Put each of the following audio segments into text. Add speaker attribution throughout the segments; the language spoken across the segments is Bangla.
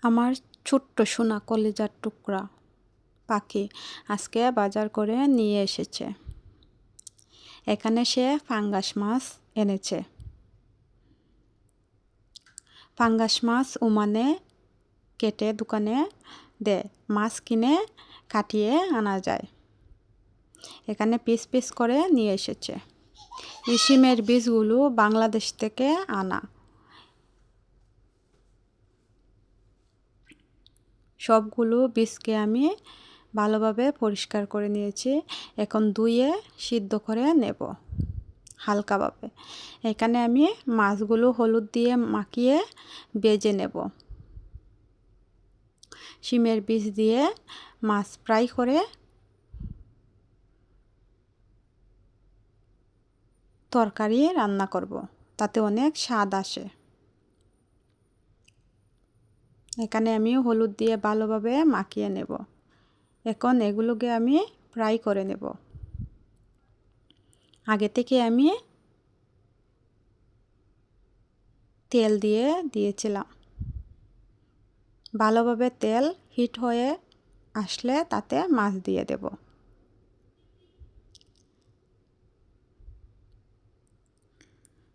Speaker 1: আমার ছোট্ট সোনা কলিজার টুকরা পাখি আজকে বাজার করে নিয়ে এসেছে। এখানে সে ফাঙ্গাস মাছ এনেছে। ফাঙ্গাস মাছ ওমানে কেটে দোকানে দেয়, মাছ কিনে কাটিয়ে আনা যায়। এখানে পিস পিস করে নিয়ে এসেছে। এই শিমের বীজগুলো বাংলাদেশ থেকে আনা। সবগুলো বীজকে আমি ভালোভাবে পরিষ্কার করে নিয়েছি। এখন ধুয়ে সিদ্ধ করে নেব হালকাভাবে। এখানে আমি মাছগুলো হলুদ দিয়ে মাখিয়ে ভেজে নেব। শিমের বীজ দিয়ে মাছ ফ্রাই করে তরকারি রান্না করব, তাতে অনেক স্বাদ আসে। এখানে আমি হলুদ দিয়ে ভালোভাবে মাখিয়ে নেব। এখন এগুলোকে আমি ফ্রাই করে নেব। আগে থেকে আমি তেল দিয়েছিলাম। ভালোভাবে তেল হিট হয়ে আসলে তাতে মাছ দিয়ে দেব।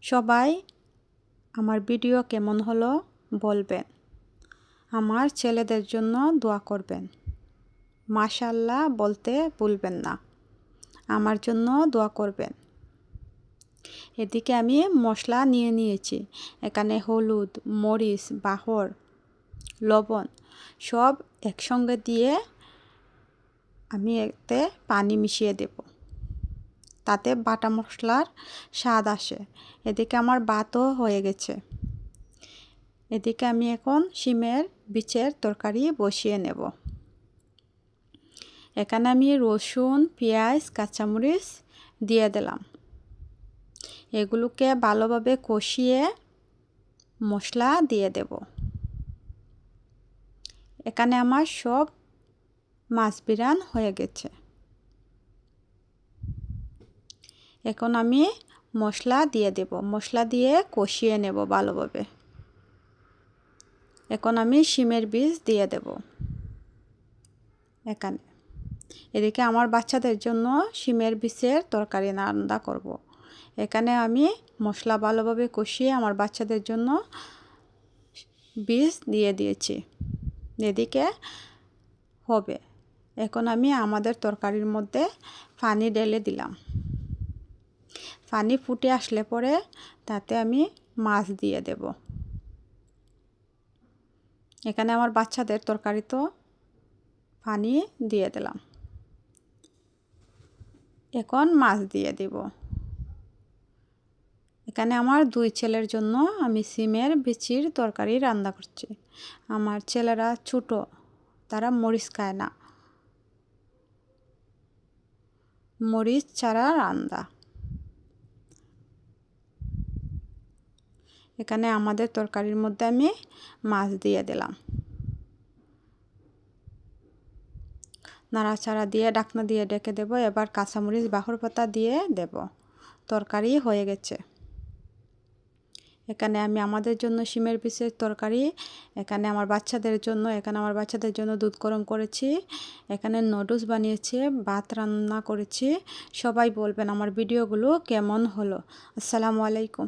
Speaker 1: সবাই আমার ভিডিও কেমন হলো বলবেন। আমার ছেলেদের জন্য দোয়া করবেন। মাশাআল্লাহ বলতে ভুলবেন না। আমার জন্য দোয়া করবেন। এদিকে আমি মশলা নিয়েছি। এখানে হলুদ, মরিচ, বাহর, লবণ সব একসঙ্গে দিয়ে আমি এতে পানি মিশিয়ে দেব, তাতে বাটা মশলার স্বাদ আসে। এদিকে আমার ভাতও হয়ে গেছে। এদিকে আমি এখন শিমের বীজের তরকারি বসিয়ে নেব। এখানে আমি রসুন, পেঁয়াজ, কাঁচামরিচ দিয়ে দিলাম। এগুলোকে ভালোভাবে কষিয়ে মশলা দিয়ে দেব। এখানে আমার সব মাছ বিরান হয়ে গেছে। এখন আমি মশলা দিয়ে দেব। মশলা দিয়ে কষিয়ে নেব ভালোভাবে। এখন আমি শিমের বীজ দিয়ে দেব এখানে। এদিকে আমার বাচ্চাদের জন্য শিমের বীজের তরকারি রান্না করব। এখানে আমি মশলা ভালোভাবে কষিয়ে আমার বাচ্চাদের জন্য বীজ দিয়ে দিয়েছি। এদিকে হবে। এখন আমি আমাদের তরকারির মধ্যে পানি ঢেলে দিলাম। পানি ফুটে আসলে পরে তাতে আমি মাছ দিয়ে দেব। এখানে আমার বাচ্চাদের তরকারি তো পানি দিয়ে দিলাম। এখন মাছ দিয়ে দিব। এখানে আমার 2 ছেলের জন্য আমি শিমের বিচির তরকারি রান্না করছি। আমার ছেলেরা ছোট, তারা মরিচ খায় না। মরিচ ছাড়া রান্না। এখানে আমাদের তরকারির মধ্যে আমি মাছ দিয়ে দিলাম। নাড়াচাড়া দিয়ে ঢাকনা দিয়ে ঢেকে দেব। এবার কাঁচামরিচ, বাহর পাতা দিয়ে দেব। তরকারি হয়ে গেছে। এখানে আমি আমাদের জন্য শিমের বীজের তরকারি, এখানে আমার বাচ্চাদের জন্য দুধ গরম করেছি। এখানে নুডলস বানিয়েছি, ভাত রান্না করেছি। সবাই বলবেন আমার ভিডিওগুলো কেমন হলো। আসসালামু আলাইকুম।